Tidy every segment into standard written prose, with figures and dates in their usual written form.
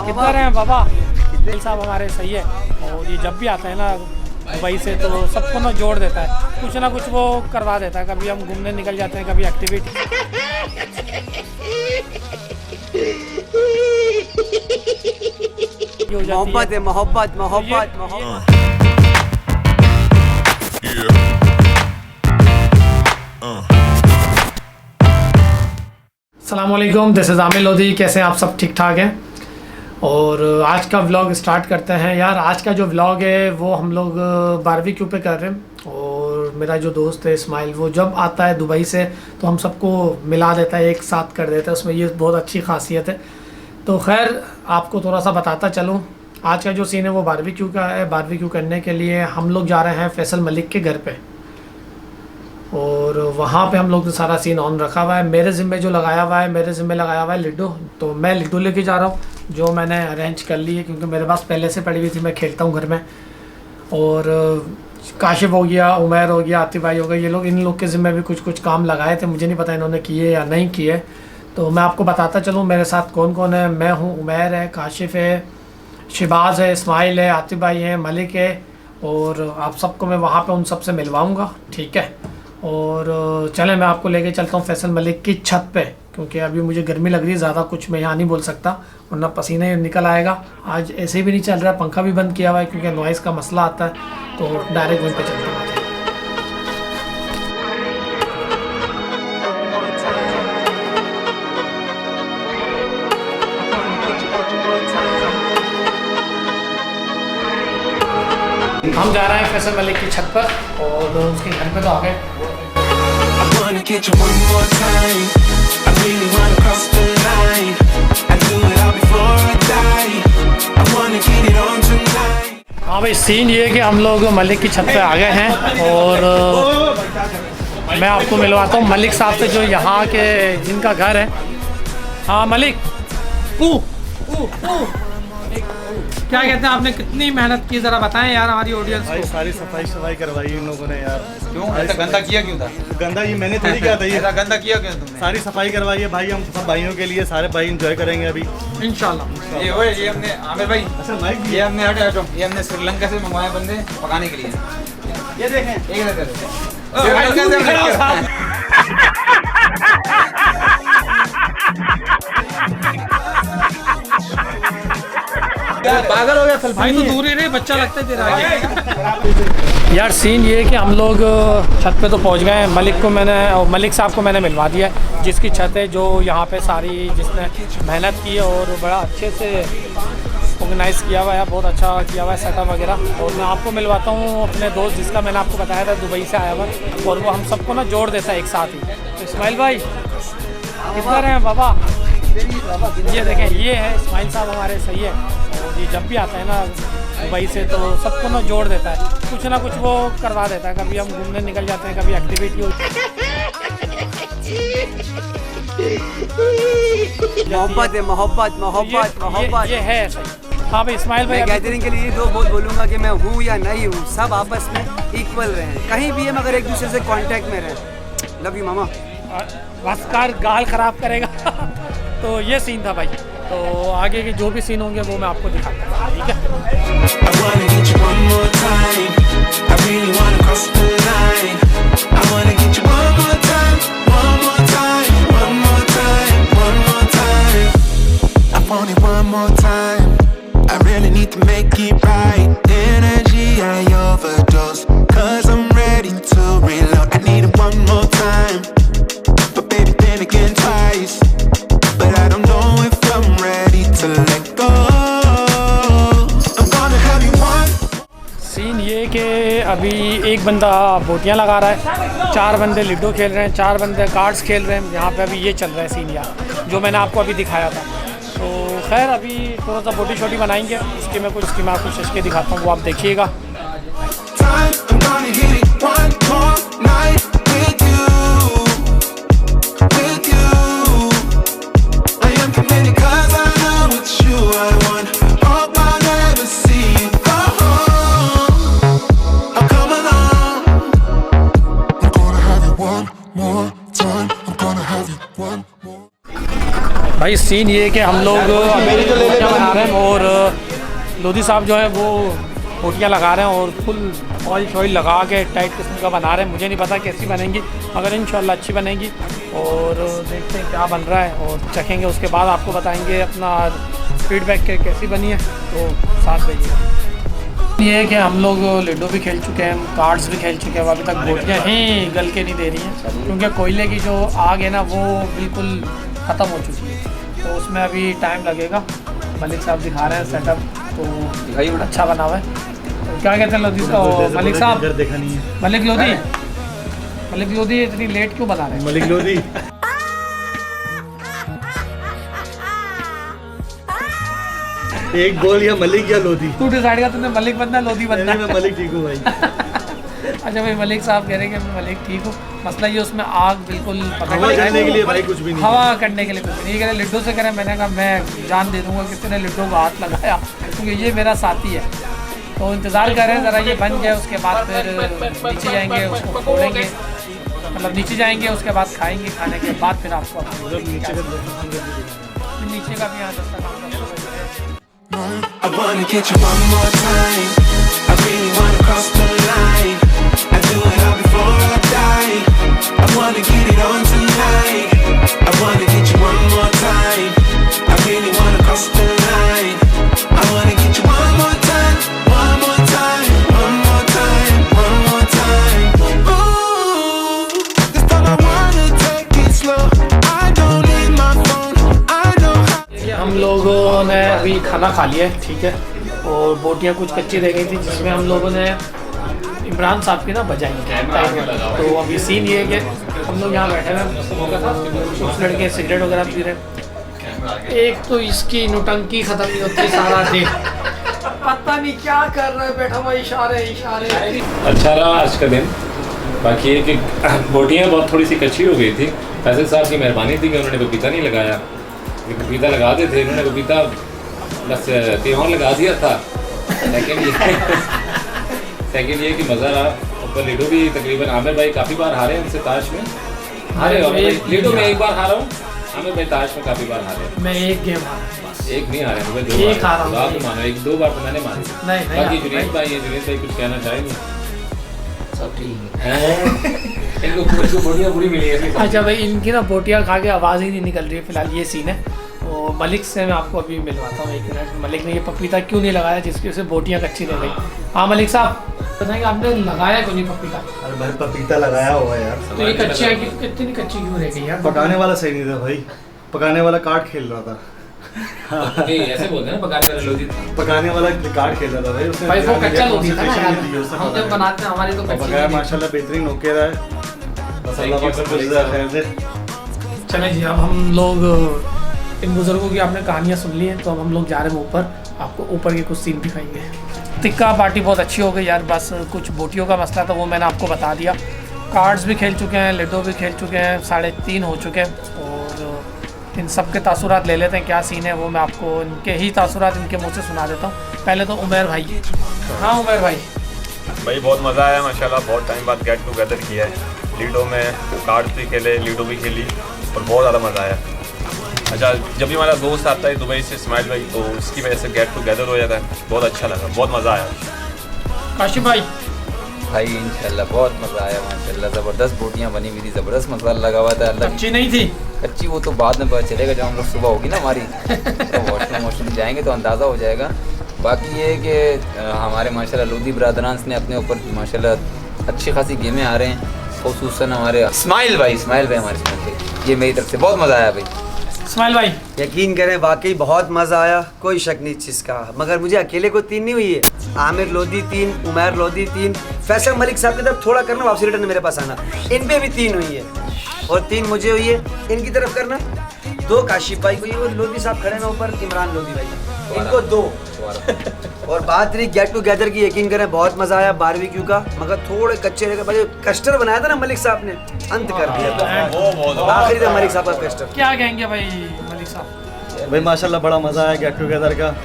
किधर हैं बाबा? साहब हमारे सही है। और ये जब भी आते हैं ना दुबई से तो सबको ना जोड़ देता है, कुछ ना कुछ वो करवा देता है। कभी हम घूमने निकल जाते हैं, कभी एक्टिविटी। मोहब्बत है, मोहब्बत मोहब्बत मोहब्बत। अस्सलाम वालेकुम, दिस इज़ आमिर लोधी। कैसे हैं आप सब? ठीक ठाक हैं। और आज का व्लॉग स्टार्ट करते हैं। यार आज का जो व्लॉग है वो हम लोग बारबेक्यू पे कर रहे हैं। और मेरा जो दोस्त है इस्माइल, वो जब आता है दुबई से तो हम सबको मिला देता है, एक साथ कर देता है। उसमें ये बहुत अच्छी खासियत है। तो खैर आपको थोड़ा सा बताता चलूँ, आज का जो सीन है वो बारबेक्यू का है। बारबेक्यू करने के लिए हम लोग जा रहे हैं फैसल मलिक के घर पे, और वहाँ पे हम लोग ने सारा सीन ऑन रखा हुआ है। मेरे ज़िम्मे जो लगाया हुआ है, मेरे ज़िम्मे लगाया हुआ है लिड्डो। तो मैं लिड्डो लेके जा रहा हूँ, जो मैंने अरेंज कर ली है क्योंकि मेरे पास पहले से पड़ी हुई थी, मैं खेलता हूँ घर में। और काशिफ हो गया, उमैर हो गया, आतिफ भाई हो गया, ये लोग, इन लोग के ज़िम्मे भी कुछ कुछ काम लगाए थे। मुझे नहीं पता इन्होंने किए या नहीं किए, तो मैं आपको बताता चलूँ मेरे साथ कौन कौन है। मैं हूँ, उमैर है, काशिफ है, शहबाज है, इस्माइल है, आतिफ भाई है, मलिक है। और आप सबको मैं वहाँ पे उन सब से मिलवाऊँगा, ठीक है। और चलें मैं आपको लेके चलता हूँ फैसल मलिक की छत पे, क्योंकि अभी मुझे गर्मी लग रही है ज़्यादा, कुछ मैं यहाँ नहीं बोल सकता वरना पसीने निकल आएगा। आज ऐसे भी नहीं चल रहा है, पंखा भी बंद किया हुआ है क्योंकि नॉइज़ का मसला आता है। तो डायरेक्ट वहीं पे चलता हूँ। हम जा रहे हैं फैसल मलिक की छत पर और उसके घर पे तो आ गए। हाँ भाई, सीन ये है कि हम लोग मलिक की छत पे आ गए हैं और मैं आपको मिलवाता हूँ मलिक साहब से, जो यहाँ के जिनका घर है। हाँ मलिक, क्या कहते हैं, आपने कितनी मेहनत की जरा बताएं यार हमारी ऑडियंस को। सारी सफाई करवाई इन लोगों ने यार। क्यों ऐसा गंदा किया? क्यों था गंदा? ये मैंने थोड़ी किया था, ये ऐसा गंदा किया क्यों तुमने? सारी सफाई करवाई है भाई, हम सब भाइयों के लिए, सारे भाई एंजॉय करेंगे अभी इंशाल्लाह। ये हमने आमिर भाई, अच्छा ये हमने ये हमने श्रीलंका से मंगवाए बंदे पकाने के लिए। ये देखें, एक पागल हो गया भाई, तो दूर ही रहे, बच्चा लगता है तेरा। यार सीन ये है कि हम लोग छत पे तो पहुंच गए हैं। मलिक को मैंने, मलिक साहब को मैंने मिलवा दिया है, जिसकी छत है, जो यहाँ पे सारी जिसने मेहनत की है और बड़ा अच्छे से ऑर्गेनाइज़ किया हुआ है, बहुत अच्छा किया हुआ है सेटअप वगैरह। और मैं आपको मिलवाता हूँ अपने दोस्त, जिसका मैंने आपको बताया था दुबई से आया हुआ, और वो हम सबको ना जोड़ देता है एक साथ ही। तो इस्माइल भाई किधर हैं बाबा? ये देखें, ये है इस्माइल साहब हमारे, सही है। और ये जब भी आता है ना दुबई से तो सबको ना जोड़ देता है, कुछ ना कुछ वो करवा देता है। कभी हम घूमने निकल जाते हैं, कभी एक्टिविटी होती है। मोहब्बत है, मोहब्बत मोहब्बत मोहब्बत। ये है सही। हाँ भाई इस्माइल भाई, मैं गैदरिंग के लिए दो बहुत बोलूँगा कि मैं हूँ या नहीं हूँ, सब आपस में इक्वल रहें, कहीं भी हम अगर एक दूसरे से कांटेक्ट में रहें। Love you mama. Bus car गाल ख़राब करेगा। तो ये सीन था भाई, तो आगे के जो भी सीन होंगे वो मैं आपको दिखाता हूँ, ठीक है। But I don't know if I'm ready to let go. I'm gonna have you one. Scene ये कि अभी एक बंदा बोटियाँ लगा रहा है, 4 बंदे लिडो खेल रहे हैं, 4 बंदे कार्ड्स खेल रहे हैं। यहाँ पे अभी ये चल रहा है सीन यार, जो मैंने आपको अभी दिखाया था। तो खैर अभी थोड़ा सा बोटी छोटी बनाएंगे, उसकी मैं आपको शश के दिखाता हूँ, वो आप देखिएगा। भाई सीन ये है कि हम लोग रोटियाँ बना रहे हैं और लोधी साहब जो है वो रोटियाँ लगा रहे हैं और फुल ऑयल शॉइल लगा के टाइट किस्म का बना रहे हैं। मुझे नहीं पता कैसी बनेंगी, मगर इंशाल्लाह अच्छी बनेगी और देखते हैं क्या बन रहा है और चखेंगे। उसके बाद आपको बताएंगे अपना फीडबैक के कैसी बनी है, तो साथ रहिए। ये है कि हम लोग लूडो भी खेल चुके हैं, कार्ड्स भी खेल चुके हैं, अभी तक बोटियाँ ही गल के नहीं दे रही हैं क्योंकि कोयले की जो आग है ना वो बिल्कुल ख़त्म हो चुकी है, तो उसमें अभी टाइम लगेगा। मलिक साहब दिखा रहे हैं सेटअप, तो अच्छा बना हुआ है। तो क्या कहते हैं लोधी साहब, मलिक साहब, देखा नहीं है मलिक लोधी इतनी लेट क्यों बना रहे हैं? मलिक लोधी एक बोल, या मलिक या लोधी, तू डिसाइड कर, तूने मलिक बनना लोधी बनना? मैं मलिक ठीक हूँ भाई। अच्छा भाई, मलिक साहब कह रहे हैं कि मैं मलिक ठीक हूँ। मसला ये उसमें आग बिल्कुल हवा करने के लिए भाई कुछ भी नहीं, हवा करने के लिए कुछ नहीं। कह रहे लिड्डो से करें, मैंने कहा मैं जान दे दूँगा किसी ने लिड्डो को हाथ लगाया क्योंकि ये मेरा साथी है। तो इंतज़ार कर रहे हैं ज़रा ये बन जाए, उसके बाद फिर नीचे जाएंगे, उसको फोड़ेंगे, मतलब नीचे जाएंगे, उसके बाद खाएंगे, खाने के बाद फिर आपको नीचे का भी यहाँ दस्ता काम करना। I wanna get you one more time. I really wanna cross the line. I do it all before I die. I wanna get it on tonight. I wanna get you one more time. I really wanna cross the line. I wanna get you one more time. One more time. One more time. One more time. Ooh, this time I wanna take it slow. I don't need my phone. I know how. हम लोगों ने अभी खाना खा लिया है, ठीक है, और बोटियाँ कुछ कच्ची रह गई थी जिसमें हम लोगों ने इमरान साहब की ना बजाएंगे। तो अभी सीन ये है कि हम लोग यहाँ बैठे हुए, कुछ लड़के सिगरेट वगैरह पी रहे हैं। एक तो इसकी नौटंकी ख़त्म नहीं होती सारा दिन, पता नहीं क्या कर रहा है, बैठा हुआ इशारे। अच्छा रहा आज का दिन। बाकी ये कि बोटियाँ बहुत थोड़ी सी कच्ची हो गई थी। फैसल साहब की मेहरबानी थी कि उन्होंने पपीता नहीं लगाया, पपीता लगा देते थे, इन्होंने पपीता बस तिहान लगा दिया था। सेकंड ये कि मज़ा रहा। ऊपर लीडो भी तकरीबन आमिर भाई काफ़ी बार हारे हैं उनसे, ताश में हारे हो। लीडो में एक बार हारा हूँ, आमिर भाई ताश में काफ़ी बार हारे। मैं एक गेम हारा, एक नहीं हारे, मुझे दो बार मानो, एक दो बार तो मैंने मारी। बाकी जुनेद भाई है, जुनेद भाई कुछ कहना चाहेंगे? सब ठीक है, इनको बोटियाँ बुरी मिली है। अच्छा भाई, इनकी ना बोटियाँ खा के आवाज़ ही नहीं निकल रही है फिलहाल, ये सीन है। और मलिक से मैं आपको अभी मिलवाता हूँ, एक मिनट। मलिक ने ये पपीता क्यों नहीं लगाया जिसकी वजह से बोटियाँ कच्ची रह गई? हाँ मलिक साहब बताएंगे, आपने लगाया क्यों नहीं पपीता? अरे भाई पपीता लगाया हुआ है यार, तो ये कच्ची है, कितनी कच्ची क्यों रह गई यार? पकाने वाला सही नहीं था भाई, पकाने वाला कार्ड खेल रहा था। ऐसे बोलते हैं ना, पकाने वाला कार्ड खेल रहा था भाई, उसने भाई वो कच्चा लोधी था ना यार, हम जब बनाते हैं हमारे तो पकाया माशाल्लाह बेहतरीन होके रहा है। बस अल्लाह पाक से खैर दे। चलें जी, अब हम लोग इन बुजुर्गों की आपने कहानियाँ सुन ली हैं, तो अब हम लोग जा रहे हैं ऊपर, आपको ऊपर के कुछ सीन दिखाएंगे। टिक्का पार्टी बहुत अच्छी हो गई यार, बस कुछ बोटियों का मसला था वो मैंने आपको बता दिया। कार्ड्स भी खेल चुके हैं, लूडो भी खेल चुके हैं, 3:30 हो चुके हैं, और इन सब के तासुरात ले लेते हैं, क्या सीन है वो मैं आपको इनके ही तासुरात इनके मुँह से सुना देता हूँ। पहले तो उमर भाई। हाँ उमर भाई बहुत मज़ा आया माशाल्लाह, बहुत टाइम बाद गेट टुगेदर किया है। लूडो में कार्ड्स भी खेले, लूडो भी खेली और बहुत ज़्यादा मज़ा आया। अच्छा, जब भी हमारा दोस्त आता है दुबई से इस्माइल भाई, तो उसकी वजह से गेट टुगेदर हो जाता है, बहुत अच्छा लगा, बहुत मज़ा आया। काशिफ भाई इंशाल्लाह बहुत मज़ा आया माशाल्लाह, ज़बरदस्त बोटियाँ बनी हुई थी, ज़बरदस्त मसाला लगा हुआ था। कच्ची नहीं थी? कच्ची वो तो बाद में पता चलेगा जब हम लोग सुबह होगी ना हमारी, तो वॉशरूम जाएंगे तो अंदाज़ा हो जाएगा। बाकी ये है कि हमारे माशाल्लाह लोधी ब्रादरान ने अपने ऊपर माशाल्लाह अच्छी खासी गेमें आ रहे हैं, खुसूसन हमारे इस्माइल भाई हमारे साथ, ये मेरी तरफ से बहुत मज़ा आया भाई। इस्माइल भाई यकीन करें वाकई बहुत मज़ा आया, कोई शक नहीं इस चीज़ का, मगर मुझे अकेले को 3 नहीं हुई है। आमिर लोधी 3, उमर लोधी 3, फैसल मलिक साहब की तरफ थोड़ा करना, वापसी रिटर्न मेरे पास आना, इन पे भी 3 हुई है, और 3 मुझे हुई है, इनकी तरफ करना 2 काशिफ भाई को, ये लोधी साहब खड़े हैं ऊपर, इमरान लोधी भाई, इनको 2। और बात रही गेट टुगेदर की, यकीन करें बहुत मज़ा आया बारबेक्यू का, मगर थोड़े कच्चे रह गए। कस्टर्ड बनाया था ना मलिक साहब ने, अंत कर दिया आखिरी था मलिक साहब का कस्टर्ड। क्या कहेंगे भाई मलिक साहब? भाई माशाल्लाह बड़ा मज़ा आया गेट टुगेदर का।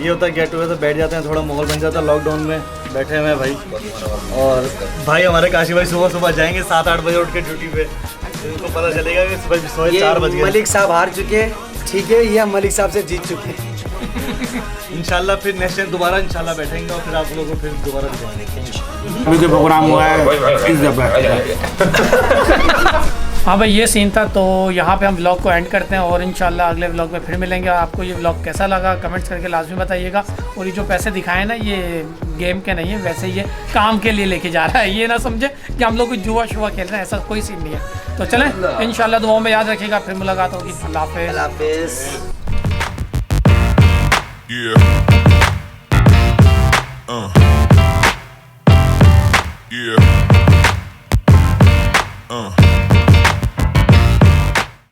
ये होता है गेट टुगेदर, बैठ जाते हैं, थोड़ा माहौल बन जाता है, लॉकडाउन में बैठे हुए हैं भाई। और भाई हमारे काशी भाई सुबह जाएंगे 7-8 बजे उठ के ड्यूटी पे, इनको पता चलेगा कि सुबह 4 बज गए। मलिक साहब हार चुके हैं, ठीक है, ये हम मलिक साहब से जीत चुके हैं। इंशाल्लाह फिर नेक्स्ट टाइम दोबारा इंशाल्लाह बैठेंगे और फिर आप लोगों को फिर दोबारा दिखाएंगे। अभी जो प्रोग्राम हुआ है इस हाँ भाई, ये सीन था। तो यहाँ पे हम व्लॉग को एंड करते हैं और इंशाल्लाह अगले व्लॉग में फिर मिलेंगे। आपको ये व्लॉग कैसा लगा कमेंट्स करके लाजमी बताइएगा। और ये जो पैसे दिखाए ना, ये गेम के नहीं है, वैसे ये काम के लिए लेके जा रहा है। ये ना समझे कि हम लोग कुछ जुआ शुआ खेल रहे हैं, ऐसा कोई सीन नहीं है। तो चलें, इंशाल्लाह दुआओं में याद रखिएगा। फिर मुलाकात होगी। अल्लाह हाफिज़। अल्लाह हाफिज़। Yeah.